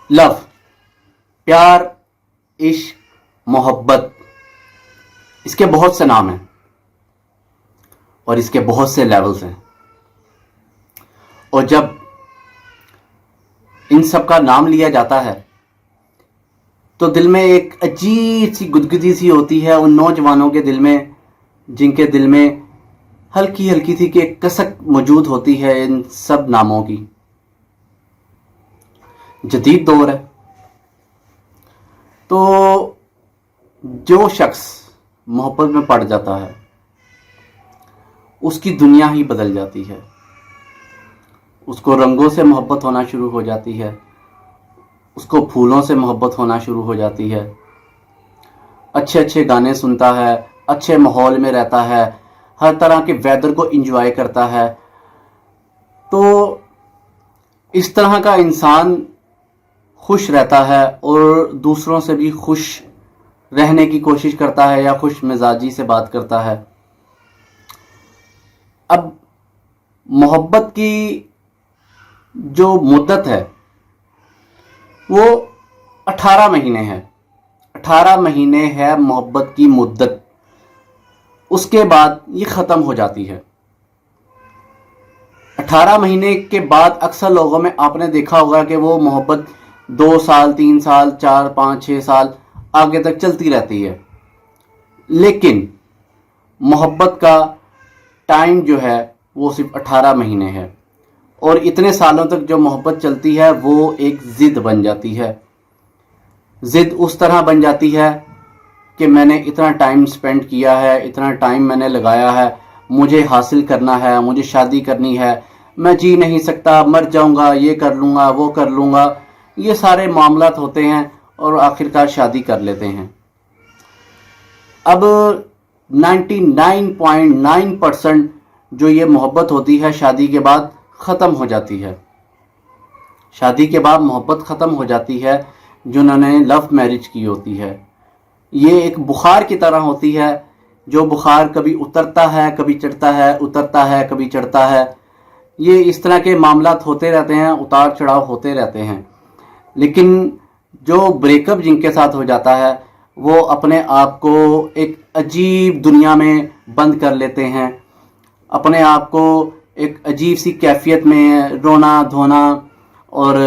Love, प्यार, इश्क, मोहब्बत, इसके बहुत से नाम हैं और इसके बहुत से लेवल्स हैं। और जब इन सब का नाम लिया जाता है तो दिल में एक अजीब सी गुदगुदी सी होती है उन नौजवानों के दिल में, जिनके दिल में हल्की हल्की सी कि एक कसक मौजूद होती है इन सब नामों की। जदीद दौर है तो जो शख्स मोहब्बत में पड़ जाता है उसकी दुनिया ही बदल जाती है। उसको रंगों से मोहब्बत होना शुरू हो जाती है, उसको फूलों से मोहब्बत होना शुरू हो जाती है, अच्छे अच्छे गाने सुनता है, अच्छे माहौल में रहता है, हर तरह के वेदर को एंजॉय करता है। तो इस तरह का इंसान खुश रहता है और दूसरों से भी खुश रहने की कोशिश करता है या खुश मिजाजी से बात करता है। अब मोहब्बत की जो मुद्दत है वो 18 महीने है। 18 महीने है मोहब्बत की मुद्दत। उसके बाद ये ख़त्म हो जाती है। 18 महीने के बाद अक्सर लोगों में आपने देखा होगा कि वो मोहब्बत 2 साल, 3 साल, 4, 5, 6 साल आगे तक चलती रहती है। लेकिन मोहब्बत का टाइम जो है वो सिर्फ 18 महीने है और इतने सालों तक जो मोहब्बत चलती है वो एक ज़िद बन जाती है। ज़िद उस तरह बन जाती है कि मैंने इतना टाइम स्पेंड किया है, इतना टाइम मैंने लगाया है, मुझे हासिल करना है, मुझे शादी करनी है, मैं जी नहीं सकता, मर जाऊंगा, ये कर लूँगा, वो कर लूँगा, ये सारे मामलात होते हैं और आखिरकार शादी कर लेते हैं। अब 99.9% जो ये मोहब्बत होती है शादी के बाद ख़त्म हो जाती है। शादी के बाद मोहब्बत ख़त्म हो जाती है जिन्होंने लव मैरिज की होती है। ये एक बुखार की तरह होती है, जो बुखार कभी उतरता है, कभी चढ़ता है, उतरता है, कभी चढ़ता है। ये इस तरह के मामलात होते रहते हैं, उतार चढ़ाव होते रहते हैं। लेकिन जो ब्रेकअप जिनके साथ हो जाता है वो अपने आप को एक अजीब दुनिया में बंद कर लेते हैं, अपने आप को एक अजीब सी कैफियत में रोना धोना और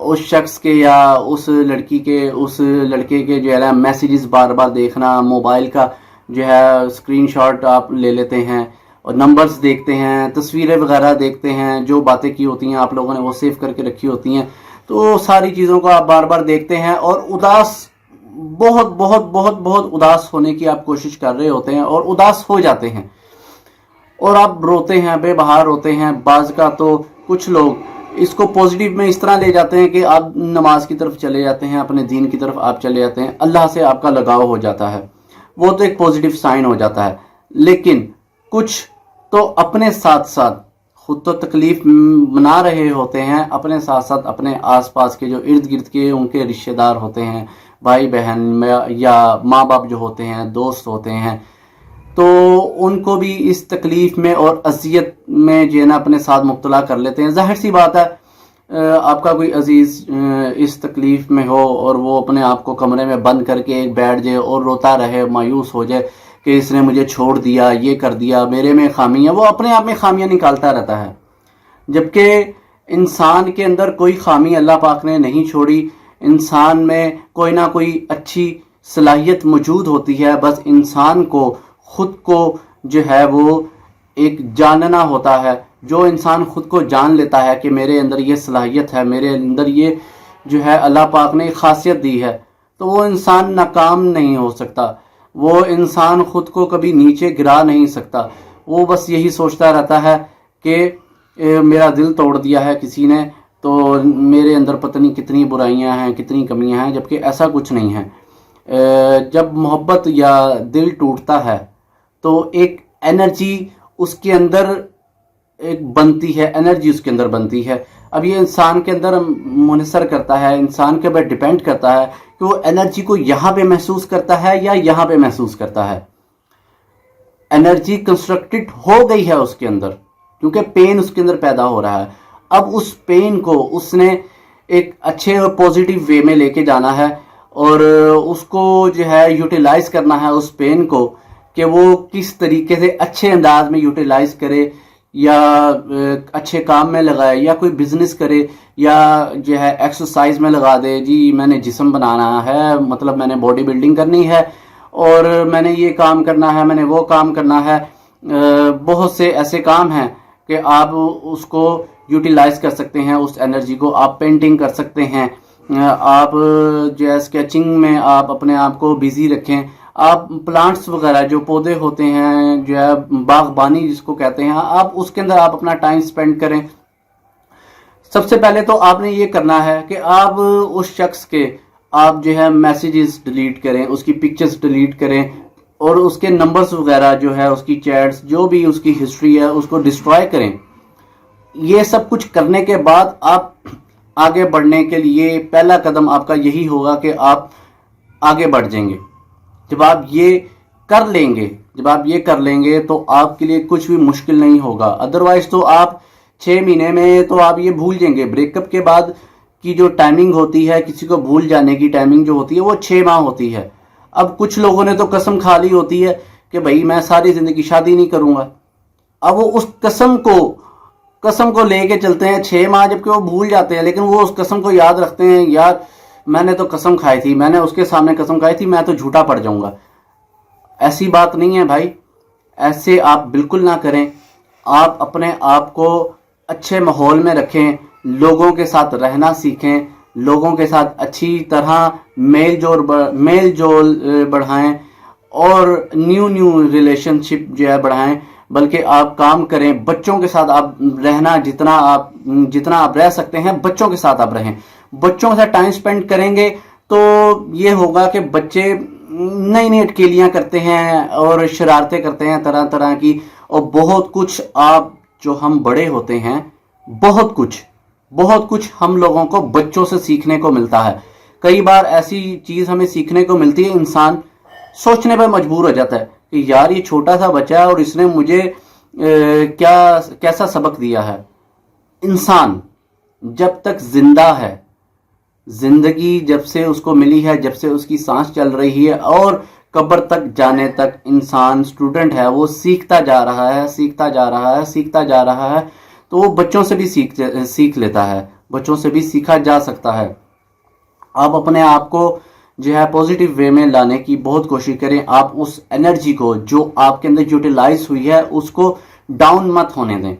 उस शख्स के या उस लड़की के, उस लड़के के जो है मैसेजेस बार बार देखना, मोबाइल का जो है स्क्रीनशॉट आप ले लेते हैं और नंबर्स देखते हैं, तस्वीरें वगैरह देखते हैं, जो बातें की होती हैं आप लोगों ने वो सेव करके रखी होती हैं, तो सारी चीज़ों को आप बार बार देखते हैं और उदास, बहुत बहुत बहुत बहुत उदास होने की आप कोशिश कर रहे होते हैं और उदास हो जाते हैं और आप रोते हैं, बेबहार रोते हैं। बाज़ का तो कुछ लोग इसको पॉजिटिव में इस तरह ले जाते हैं कि आप नमाज की तरफ चले जाते हैं, अपने दीन की तरफ आप चले जाते हैं, अल्लाह से आपका लगाव हो जाता है, वो तो एक पॉजिटिव साइन हो जाता है। लेकिन कुछ तो अपने साथ साथ खुद तो तकलीफ मना रहे होते हैं, अपने साथ साथ अपने आसपास के जो इर्द गिर्द के उनके रिश्तेदार होते हैं, भाई बहन या माँ बाप जो होते हैं, दोस्त होते हैं, तो उनको भी इस तकलीफ़ में और अज़ियत में जो है ना अपने साथ मुब्तला कर लेते हैं। ज़ाहिर सी बात है, आपका कोई अजीज़ इस तकलीफ़ में हो और वो अपने आप को कमरे में बंद करके एक बैठ जाए और रोता रहे, मायूस हो जाए कि इसने मुझे छोड़ दिया, ये कर दिया, मेरे में खामियाँ, वो अपने आप में खामियाँ निकालता रहता है। जबकि इंसान के अंदर कोई खामी अल्लाह पाक ने नहीं छोड़ी, इंसान में कोई ना कोई अच्छी सलाहियत मौजूद होती है। बस इंसान को खुद को जो है वो एक जानना होता है। जो इंसान खुद को जान लेता है कि मेरे अंदर ये सलाहियत है, मेरे अंदर ये जो है अल्लाह पाक ने खासियत दी है, तो वो इंसान नाकाम नहीं हो सकता, वो इंसान खुद को कभी नीचे गिरा नहीं सकता। वो बस यही सोचता रहता है कि मेरा दिल तोड़ दिया है किसी ने, तो मेरे अंदर पता नहीं कितनी बुराइयां हैं, कितनी कमियां हैं, जबकि ऐसा कुछ नहीं है। जब मोहब्बत या दिल टूटता है तो एक एनर्जी उसके अंदर एक बनती है, एनर्जी उसके अंदर बनती है। अब ये इंसान के अंदर मुनहसर करता है, इंसान के ऊपर डिपेंड करता है कि वो एनर्जी को यहाँ पे महसूस करता है या यहाँ पे महसूस करता है। एनर्जी कंस्ट्रक्टेड हो गई है उसके अंदर क्योंकि पेन उसके अंदर पैदा हो रहा है। अब उस पेन को उसने ایک اچھے اور پازیٹیو وے میں لے کے جانا ہے اور اس کو جو ہے یوٹیلائز کرنا ہے اس پین کو کہ وہ کس طریقے سے اچھے انداز میں یوٹیلائز کرے یا اچھے کام میں لگائے یا کوئی بزنس کرے یا جو ہے ایکسرسائز میں لگا دے. جی میں نے جسم بنانا ہے, مطلب میں نے باڈی بلڈنگ کرنی ہے اور میں نے یہ کام کرنا ہے, میں نے وہ کام کرنا ہے. بہت سے ایسے کام ہیں کہ آپ اس کو یوٹیلائز کر سکتے ہیں, اس انرجی کو. آپ پینٹنگ کر سکتے ہیں, آپ جو ہے اسکیچنگ میں آپ اپنے آپ کو بیزی رکھیں. آپ پلانٹس وغیرہ جو پودے ہوتے ہیں, جو ہے باغبانی جس کو کہتے ہیں, آپ اس کے اندر آپ اپنا ٹائم سپینڈ کریں. سب سے پہلے تو آپ نے یہ کرنا ہے کہ آپ اس شخص کے آپ جو ہے میسیجز ڈیلیٹ کریں, اس کی پکچرز ڈیلیٹ کریں اور اس کے نمبرز وغیرہ جو ہے, اس کی چیٹس, جو بھی اس کی ہسٹری ہے, اس کو ڈسٹرائے کریں. یہ سب کچھ کرنے کے بعد آپ آگے بڑھنے کے لیے پہلا قدم آپ کا یہی ہوگا کہ آپ آگے بڑھ جائیں گے. جب آپ یہ کر لیں گے تو آپ کے لیے کچھ بھی مشکل نہیں ہوگا. ادروائز تو آپ 6 مہینے میں تو آپ یہ بھول جائیں گے. بریک اپ کے بعد کی جو ٹائمنگ ہوتی ہے, کسی کو بھول جانے کی ٹائمنگ جو ہوتی ہے وہ 6 ماہ ہوتی ہے. اب کچھ لوگوں نے تو قسم کھا لی ہوتی ہے کہ بھائی میں ساری زندگی شادی نہیں کروں گا. اب وہ اس قسم کو لے کے چلتے ہیں 6 ماہ, جبکہ وہ بھول جاتے ہیں, لیکن وہ اس قسم کو یاد رکھتے ہیں. یار میں نے تو قسم کھائی تھی, میں نے اس کے سامنے قسم کھائی تھی, میں تو جھوٹا پڑ جاؤں گا. ایسی بات نہیں ہے بھائی, ایسے آپ بالکل نہ کریں. آپ اپنے آپ کو اچھے ماحول میں رکھیں, لوگوں کے ساتھ رہنا سیکھیں, لوگوں کے ساتھ اچھی طرح میل جول بڑھائیں اور نیو ریلیشن شپ جو ہے بڑھائیں. بلکہ آپ کام کریں, بچوں کے ساتھ آپ رہنا, جتنا آپ رہ سکتے ہیں بچوں کے ساتھ آپ رہیں. بچوں کے ساتھ ٹائم سپینڈ کریں گے تو یہ ہوگا کہ بچے نئی اٹکیلیاں کرتے ہیں اور شرارتیں کرتے ہیں طرح طرح کی, اور بہت کچھ آپ جو ہم بڑے ہوتے ہیں, بہت کچھ ہم لوگوں کو بچوں سے سیکھنے کو ملتا ہے. کئی بار ایسی چیز ہمیں سیکھنے کو ملتی ہے, انسان سوچنے پر مجبور ہو جاتا ہے کہ یار یہ چھوٹا سا بچہ ہے اور اس نے مجھے کیسا سبق دیا ہے. انسان جب تک زندہ ہے, زندگی جب سے اس کو ملی ہے, جب سے اس کی سانس چل رہی ہے اور قبر تک جانے تک انسان اسٹوڈنٹ ہے, وہ سیکھتا جا رہا ہے. تو وہ بچوں سے بھی سیکھ لیتا ہے, بچوں سے بھی سیکھا جا سکتا ہے. آپ اپنے آپ کو جو ہے پازیٹیو وے میں لانے کی بہت کوشش کریں. آپ اس انرجی کو جو آپ کے اندر یوٹیلائز ہوئی ہے اس کو ڈاؤن مت ہونے دیں,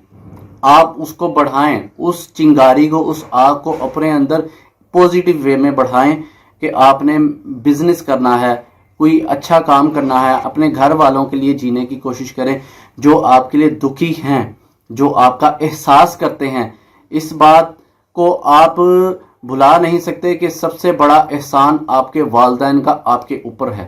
آپ اس کو بڑھائیں, اس چنگاری کو, اس آگ کو اپنے اندر پازیٹیو وے میں بڑھائیں کہ آپ نے بزنس کرنا ہے, کوئی اچھا کام کرنا ہے, اپنے گھر والوں کے لیے جینے کی کوشش کریں جو آپ کے لیے دکھی ہیں, جو آپ کا احساس کرتے ہیں. اس بات کو آپ بھلا نہیں سکتے کہ سب سے بڑا احسان آپ کے والدین کا آپ کے اوپر ہے,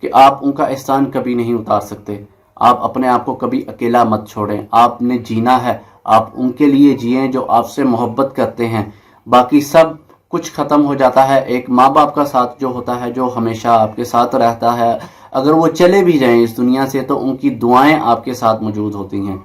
کہ آپ ان کا احسان کبھی نہیں اتار سکتے. آپ اپنے آپ کو کبھی اکیلا مت چھوڑیں. آپ نے جینا ہے, آپ ان کے لیے جئیں جو آپ سے محبت کرتے ہیں. باقی سب کچھ ختم ہو جاتا ہے. ایک ماں باپ کا ساتھ جو ہوتا ہے, جو ہمیشہ آپ کے ساتھ رہتا ہے, اگر وہ چلے بھی جائیں اس دنیا سے تو ان کی دعائیں آپ کے ساتھ موجود ہوتی ہیں.